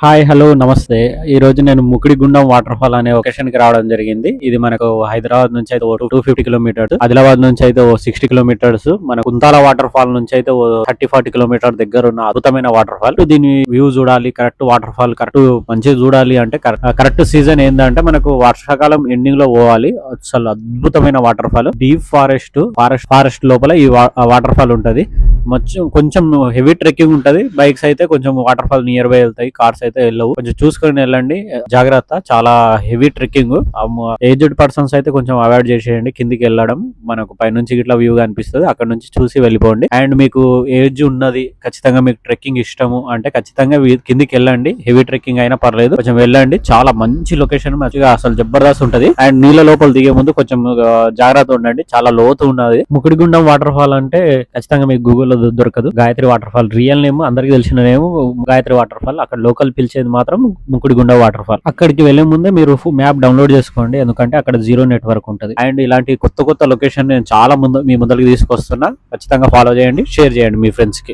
Hi hello నమస్తే. ఈ రోజు నేను ముకిడిగుండం వాటర్ ఫాల్ అనే లొకేషన్ కి రావడం జరిగింది. ఇది మనకు హైదరాబాద్ నుంచి అయితే 250 కిలోమీటర్స్, ఆదిలాబాద్ నుంచి అయితే 60 కిలోమీటర్స్, మన కుంతాల వాటర్ ఫాల్ నుంచి అయితే 30-40 కిలోమీటర్ దగ్గర ఉన్న అద్భుతమైన వాటర్ ఫాల్. దీని వ్యూ చూడాలి, కరెక్ట్ వాటర్ ఫాల్ కరెక్ట్ మంచిగా చూడాలి అంటే కరెక్ట్ సీజన్ ఏంటంటే మనకు వర్షాకాలం ఎండింగ్ లో పోవాలి. అసలు అద్భుతమైన వాటర్ ఫాల్. డీప్ ఫారెస్ట్ లోపల ఈ వాటర్ ఫాల్ ఉంటది. కొంచెం హెవీ ట్రెక్కింగ్ ఉంటది. బైక్స్ అయితే కొంచెం వాటర్ ఫాల్ నియర్ బై వెళ్తాయి, కార్స్ అయితే వెళ్ళవు. కొంచెం చూసుకొని వెళ్ళండి, జాగ్రత్త. చాలా హెవీ ట్రెక్కింగ్. ఏజ్డ్ పర్సన్స్ అయితే కొంచెం అవాయిడ్ చేసేయండి కిందికి వెళ్ళడం. మనకు పైనుంచి ఇట్లా వ్యూ కనిపిస్తుంది, అక్కడ నుంచి చూసి వెళ్ళిపోండి. అండ్ మీకు ఏజ్ ఉన్నది, ఖచ్చితంగా మీకు ట్రెక్కింగ్ ఇష్టము అంటే ఖచ్చితంగా కిందికి వెళ్ళండి. హెవీ ట్రెక్కింగ్ అయినా పర్లేదు, కొంచెం వెళ్ళండి. చాలా మంచి లొకేషన్, మంచిగా అసలు జబర్దస్త్ ఉంటది. అండ్ నీళ్ళ లోపల దిగే ముందు కొంచెం జాగ్రత్త ఉండండి, చాలా లోతు ఉన్నది. ముకిడిగుండం వాటర్ ఫాల్ అంటే ఖచ్చితంగా మీకు గూగుల్లో దొరకదు. Gayatri water fall real name, అందరికి తెలిసిన నేమ్ గాయత్రి వాటర్ ఫాల్. అక్కడ లోకల్ పిలిచేది మాత్రం ముకిడిగుండం వాటర్ ఫాల్. అక్కడికి వెళ్లే ముందే మీరు మ్యాప్ డౌన్లోడ్ చేసుకోండి, ఎందుకంటే అక్కడ జీరో నెట్వర్క్ ఉంటుంది. అండ్ ఇలాంటి కొత్త కొత్త లొకేషన్ నేను చాలా మీ ముందరికి తీసుకొస్తున్నా. ఖచ్చితంగా ఫాలో చేయండి, షేర్ చేయండి మీ ఫ్రెండ్స్ కి.